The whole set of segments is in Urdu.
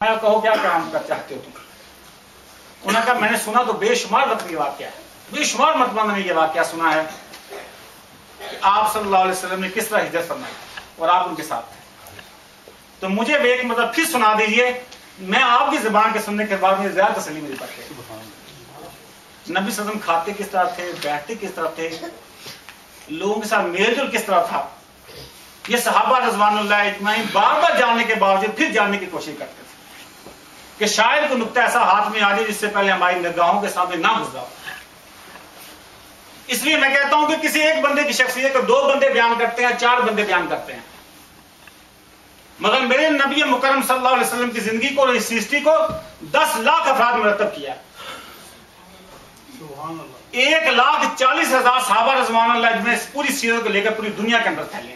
کہو کیا کام کر چاہتے ہو تم؟ انہوں نے کہا میں نے سنا تو بے شمار مرتبہ یہ واقعہ ہے، بے شمار مرتبہ میں نے یہ واقعہ سنا ہے کہ آپ صلی اللہ علیہ وسلم نے کس طرح ہجرت فرمائی اور آپ ان کے ساتھ تھے. تو مجھے وہ ایک مطلب پھر سنا دیجیے، میں آپ کی زبان کے سننے کے بعد مجھے زیادہ تسلی مل پاتی ہے. نبی صلی اللہ علیہ وسلم کھاتے کس طرح تھے، بیٹھتے کس طرح تھے، لوگوں کے ساتھ میل جول کس طرح تھا. یہ صحابہ رضوان اللہ اجمعین بار بار جاننے کے باوجود پھر جاننے کی کوشش کرتے تھے کہ شاید کوئی نقطہ ایسا ہاتھ میں آ جائے جس سے پہلے ہماری نگاہوں کے سامنے نہ گزرا ہو. اس لیے میں کہتا ہوں کہ کسی ایک بندے کی شخصیت کو 2 بندے بیان کرتے ہیں، 4 بندے بیان کرتے ہیں، مگر میرے نبی مکرم صلی اللہ علیہ وسلم کی زندگی کو اور اس ہسٹری کو 10 لاکھ افراد مرتب کیا. 1,40,000 صحابہ رضوان اللہ اجمعین پوری سیرت کو لے کر پوری دنیا کے اندر پھیلے.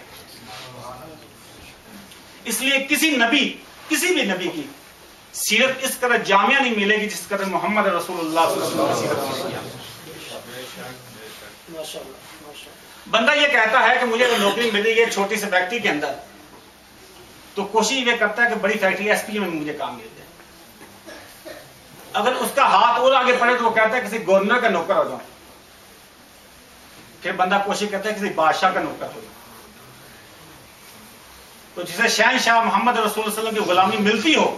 اس لیے کسی بھی نبی کی سیرت اس قدر جامعہ نہیں ملے گی جس قدر محمد رسول اللہ صلی اللہ علیہ وسلم کی سیرت. بندہ یہ کہتا ہے کہ مجھے نوکری مل رہی ہے چھوٹی سی فیکٹری کے اندر، تو کوشش یہ کرتا ہے کہ بڑی فیکٹری ایس پی میں مجھے کام مل جائے. اگر اس کا ہاتھ اور آگے پڑے تو وہ کہتا ہے کسی گورنر کا نوکر ہو جاؤں. پھر بندہ کوشش کرتا ہے کسی بادشاہ کا نوکر ہو جاؤں. تو جسے شہنشاہ محمد رسول اللہ علیہ وسلم کی غلامی ملتی ہو،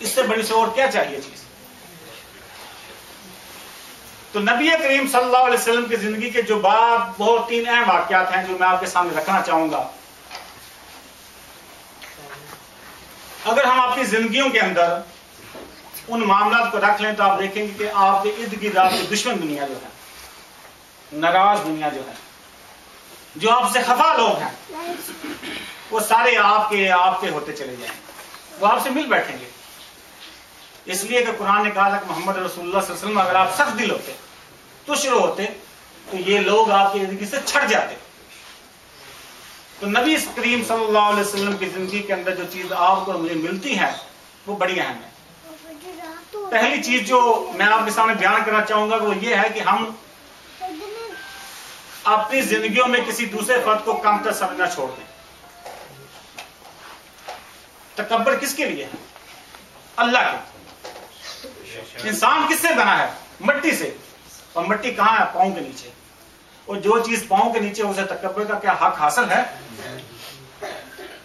اس سے بڑی سے اور کیا چاہیے چیز. تو نبی کریم صلی اللہ علیہ وسلم کی زندگی کے جو بہت 3 اہم واقعات ہیں جو میں آپ کے سامنے رکھنا چاہوں گا. اگر ہم اپنی زندگیوں کے اندر ان معاملات کو رکھ لیں تو آپ دیکھیں گے کہ آپ کے ارد گرد آپ کی دشمن دنیا جو ہے، ناراض دنیا جو ہے، جو آپ سے خفا لوگ ہیں، وہ سارے آپ کے ہوتے چلے جائیں گے، وہ آپ سے مل بیٹھیں گے. اس لیے کہ قرآن نے کہا تھا کہ محمد رسول اللہ صلی اللہ علیہ وسلم اگر آپ سخت دل ہوتے، تشر ہوتے، تو یہ لوگ آپ کی زندگی سے چھٹ جاتے. تو نبی کریم صلی اللہ علیہ وسلم کی زندگی کے اندر جو چیز آپ کو مجھے ملتی ہے وہ بڑی اہم ہے. پہلی چیز جو میں آپ کے سامنے بیان کرنا چاہوں گا وہ یہ ہے کہ ہم اپنی زندگیوں میں کسی دوسرے فرد کو کم تر سمجھنا چھوڑ دیں. تکبر کس کے لیے ہے؟ اللہ کے. انسان کس سے بنا ہے؟ مٹی سے. اور مٹی کہاں ہے؟ پاؤں کے نیچے. اور جو چیز پاؤں کے نیچے اسے تکبر کا کیا حق حاصل ہے؟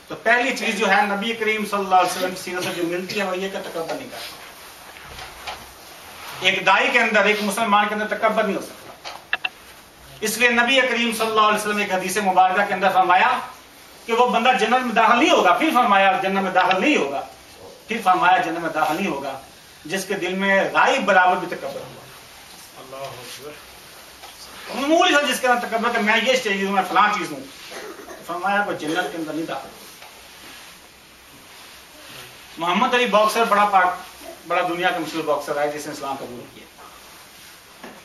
تو پہلی چیز جو ہے نبی کریم صلی اللہ علیہ وسلم کی سیرت سے جو ملتی ہے وہ یہ کہ تکبر نہیں کرتا. ایک دائی کے اندر، ایک مسلمان کے اندر تکبر نہیں ہو سکتا. اس لیے نبی کریم صلی اللہ علیہ وسلم ایک حدیث مبارکہ کے اندر فرمایا کہ وہ بندہ جنت میں داخل نہیں ہوگا. پھر فرمایا جنت میں داخل نہیں ہوگا. پھر فرمایا جنت میں داخل نہیں ہوگا جس کے دل میں رائے برابر بھی تکبر ہوا. معمولی جس کے اندر تکبر کہ میں یہ چیز ہوں، میں فلاں چیز ہوں، فرمایا کو جنت کے اندر نہیں داخل. محمد علی باکسر بڑا دنیا کا مشہور باکسر ہے جس نے اسلام قبول کیا.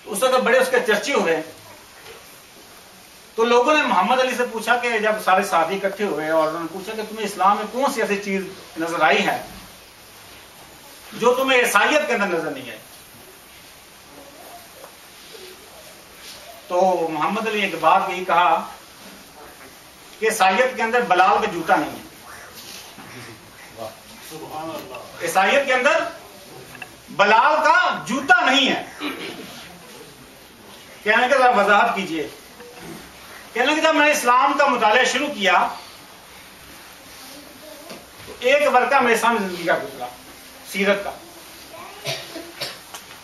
اس وقت بڑے اس کے چرچے ہوئے. تو لوگوں نے محمد علی سے پوچھا کہ جب سارے صحابی اکٹھے ہوئے اور انہوں نے پوچھا کہ تمہیں اسلام میں کون سی ایسی چیز نظر آئی ہے جو تمہیں عیسائیت کے اندر نظر نہیں آئی. تو محمد علی نے ایک بات یہی کہا کہ عیسائیت کے اندر بلال کا جوتا نہیں ہے. عیسائیت کے اندر بلال کا جوتا نہیں ہے. کہنے کے ذرا وضاحت کیجئے. کہنے کہ جب میں نے اسلام کا مطالعہ شروع کیا تو ایک ورقہ میرے سامنے زندگی کا گزرا، سیرت کا.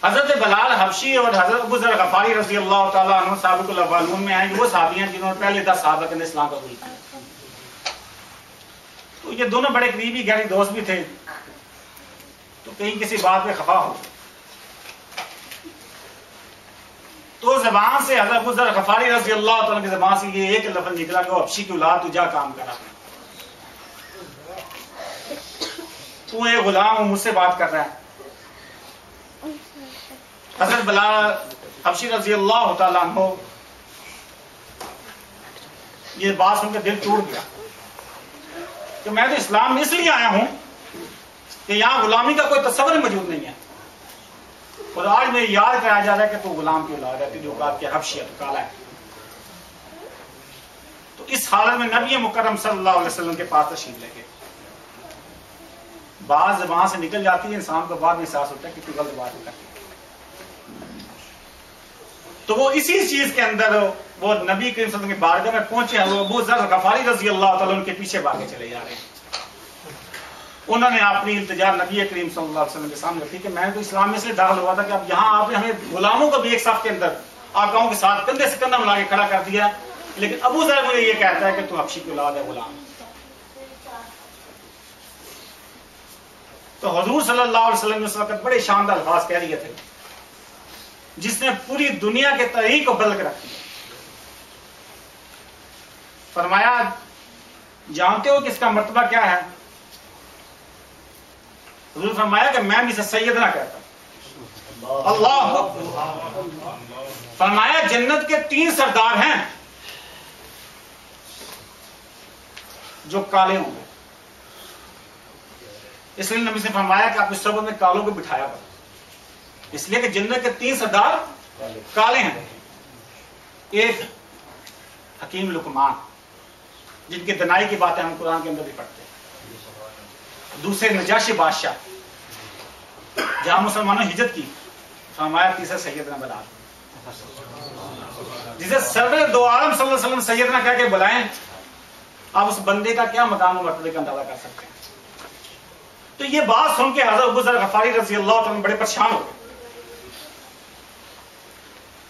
حضرت بلال حبشی اور حضرت ابو ذر غفاری رضی اللہ تعالیٰ عنہ سابق الاولون میں ہیں. وہ صحابی ہیں جنہوں نے پہلے 10 صحابہ کے اندر اسلام قبول کیا. تو یہ دونوں بڑے قریبی گہری دوست بھی تھے. تو کہیں کسی بات پہ خفا ہو تو زبان سے حضرت ابو ذر غفاری رضی اللہ تعالیٰ کی زبان سے یہ ایک لفظ نکلا کہ وہ حبشی کی اولاد تو جا کام کرا، تو ایک غلام مجھ سے بات کر رہا ہے. حضرت بلال حبشی رضی اللہ تعالیٰ عنہ یہ بات سن کے دل ٹوٹ گیا کہ میں تو اسلام میں اس لیے آیا ہوں کہ یہاں غلامی کا کوئی تصور موجود نہیں ہے، اور آج میں یاد کرایا جا رہا ہے کہ تو غلام کی اولاد ہے، جو اولاد کے حبشی ہے، تو کالا ہے. تو اس حالت میں نبی مکرم صلی اللہ علیہ وسلم کے پاس تشریف لے گئے. بعض وہاں سے نکل جاتی ہے، انسان کو بعد میں احساس ہوتا ہے کہ کوئی غلط بات ہو کرتی ہے. تو وہ اسی چیز کے اندر وہ نبی کریم صلی اللہ علیہ وسلم کی بارگاہ میں پہنچے ہیں. وہ ابو ذر غفاری رضی اللہ تعالیٰ ان کے پیچھے بھاگے چلے جا رہے ہیں. انہوں نے اپنی التجا نبی کریم صلی اللہ علیہ وسلم کے سامنے رکھی کہ میں تو اسلام میں اس لیے داخل ہوا تھا کہ اب یہاں آپ نے ہمیں غلاموں کو بھی ایک صف کے اندر آقاؤں کے ساتھ کندھے سے کندھا ملا کے کھڑا کر دیا، لیکن ابو ذر مجھے یہ کہتا ہے کہ تو حبشی کی اولاد ہے، غلام. تو حضور صلی اللہ علیہ وسلم نے اس وقت بڑے شاندار الفاظ کہہ دیے تھے جس نے پوری دنیا کے تاریخ کو بدل کے رکھ دیا. فرمایا جانتے ہو کہ اس کا مرتبہ کیا ہے؟ حضور فرمایا کہ میں اسے سیدنا کہتا ہوں. اللہ. فرمایا جنت کے 3 سردار ہیں جو کالے ہوں گے. اس لیے نبی سے فرمایا کہ آپ اس صحبت میں کالوں کو بٹھایا کرو، اس لیے کہ جنت کے 3 سردار کالے ہیں. ایک حکیم لقمان جن کی دنائی کی باتیں ہم قرآن کے اندر بھی پڑھتے ہیں. دوسرے نجاشی بادشاہ جہاں مسلمانوں نے ہجرت کی، فرمایا تیسرا سیدنا بلال جسے سرور دو عالم صلی اللہ علیہ وسلم سیدنا کہہ کے بلائیں. آپ اس بندے کا کیا مقام و مرتبے کا اندازہ کر سکتے ہیں. تو یہ بات سن کے حضرت ابو ذر غفاری رضی اللہ عنہ بڑے پریشان ہو گئے.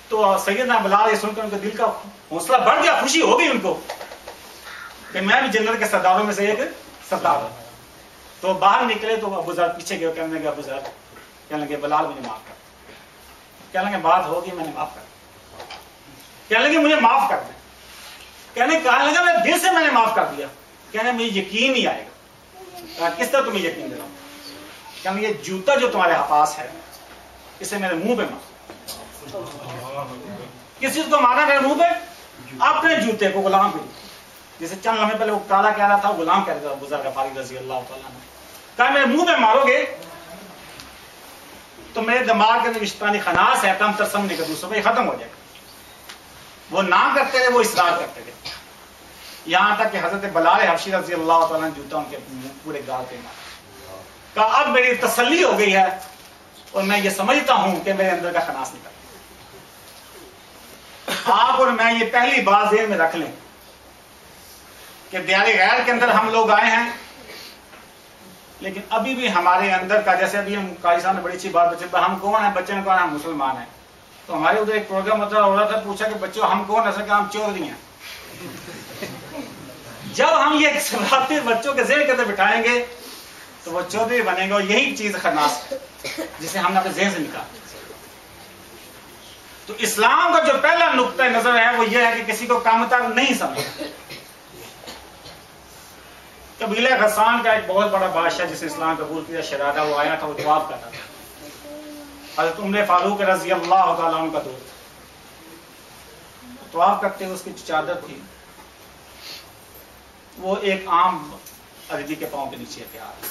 تو سیدنا بلال یہ سن کر ان کے دل کا حوصلہ بڑھ گیا، خوشی ہو گئی ان کو کہ میں بھی جنت کے سرداروں میں سے ایک سردار ہوں. تو باہر نکلے تو ابو ذر پیچھے گئے، کہنے لگے ابو ذر، کہنے لگے بلال مجھے معاف کر. کہنے لگے بات ہوگی، میں نے معاف کر. کہنے لگے مجھے معاف کر دیں. کہنے لگا میں دل سے میں نے معاف کر دیا. کہنے مجھے یقین نہیں آئے گا. کس طرح تمہیں یقین دلاؤں؟ کہنے یہ جوتا جو تمہارے پاس ہے اسے میرے منہ پہ مارو. کس چیز کو مارا میرے منہ پہ؟ اپنے جوتے کو، غلام کو. جسے چند لمحے پہلے وہ کالا کہہ رہا تھا، غلام کہہ رہا تھا ابو ذر غفاری رضی اللہ تعالیٰ نے. کہا میرے منہ پہ مارو گے تو میرے دماغ کے اندر شیطانی خناس ہے، کم تر سمجھنے کا دوسروں پہ ختم ہو جائے گا. وہ نہ کرتے رہے، وہ اصرار کرتے رہے، یہاں تک کہ حضرت بلال حبشی رضی اللہ تعالیٰ نے جوتا ان کے پورے گال پہ مارا. کہا اب میری تسلی ہو گئی ہے اور میں یہ سمجھتا ہوں کہ میرے اندر کا خناس نکل. آپ اور میں یہ پہلی بات ذہن میں رکھ لیں کہ دیار غیر کے اندر ہم لوگ آئے ہیں، لیکن ابھی بھی ہمارے اندر کا، جیسے ابھی ہم قاری صاحب نے بڑی اچھی بات بچے ہم کون ہیں، بچے نے کہا ہم مسلمان ہیں. تو ہمارے ادھر ایک پروگرام ہو رہا تھا، پوچھا کہ بچوں ہم کون ہیں؟ کہ ہم چودھری ہیں. جب ہم یہ صفاتی بچوں کے ذہن کے اندر بٹھائیں گے تو وہ چودھری بنیں گے، اور یہی چیز خناس جسے ہم نے اپنے ذہن سے نکالا. تو اسلام کا جو پہلا نقطہ نظر ہے وہ یہ ہے کہ کسی کو کامتر نہیں سمجھنا. قبیلہ غسان کا ایک بہت بڑا بادشاہ جسے اسلام قبول کیا، شہزادہ، وہ آیا تھا، وہ طواف کرتا تھا. حضرت عمر فاروق رضی اللہ تعالیٰ عنہ کا دوست. طواف کرتے ہوئے اس کی چادر تھی وہ ایک عام عربی کے پاؤں کے نیچے پہ آ رہا.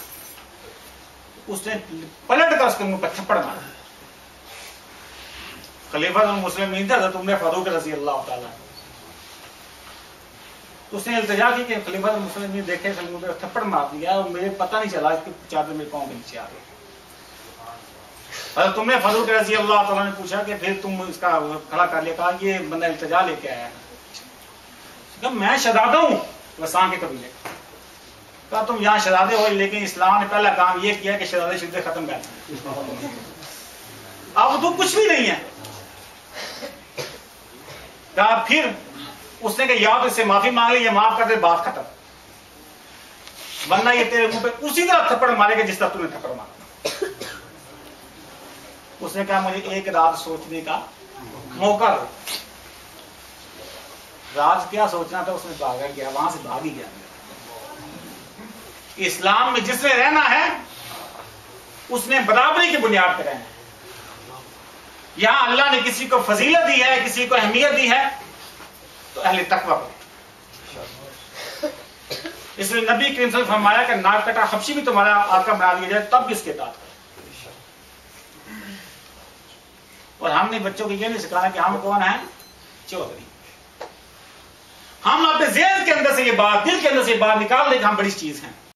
اس نے پلٹ کر اس کے منہ پہ تھپڑ مارا. خلیفہ المسلمین تھے حضرت عمر فاروق رضی اللہ تعالیٰ. تو اس نے التجا کی کہ خلیفہ المسلمین دیکھے منہ پہ تھپڑ مار دیا اور مجھے پتہ نہیں چلا اس کی چادر میرے پاؤں کے نیچے آ گئی. حضرت عمر فاروق رضی اللہ تعالیٰ نے پوچھا کہ پھر تم اس کا کھڑا کر لیا. کہا یہ بندہ التجا لے کے آیا ہے. کہ میں شہزادہ ہوں غسان کے قبیلے. کہا تم یہاں شہزادے ہو، لیکن اسلام نے پہلا کام یہ کیا کہ شہزادے شدے ختم کر دیں. اب تو کچھ بھی نہیں ہے. کہا پھر اس نے کہ یا تو اس سے معافی مانگ لی یا معاف کر دے، بات ختم، ورنہ یہ تیرے منہ پہ اسی طرح تھپڑ مارے گا جس طرح تم نے تھپڑ مارا. اس نے کہا مجھے ایک رات سوچنے کا موقع دو. رات کیا سوچنا تھا، اس نے بھاگا گیا، وہاں سے بھاگ ہی گیا. اسلام میں جس نے رہنا ہے اس نے برابری کی بنیاد پہ رہنا ہے. یہاں اللہ نے کسی کو فضیلت دی ہے، کسی کو اہمیت دی ہے تو اہل تقوی کو. اس لیے نبی کریم صلی اللہ علیہ وسلم نے فرمایا کہ ناک کٹا حبشی بھی تمہارا آقا بنا دیا جائے تب بھی اس کے اطاعت کرو. اور ہم نے بچوں کو یہ نہیں سکھانا کہ ہم کون ہیں، چودھری. ہم اپنے ذہن کے اندر سے یہ بات، دل کے اندر سے یہ بات نکال لیں کہ ہم بڑی چیز ہیں.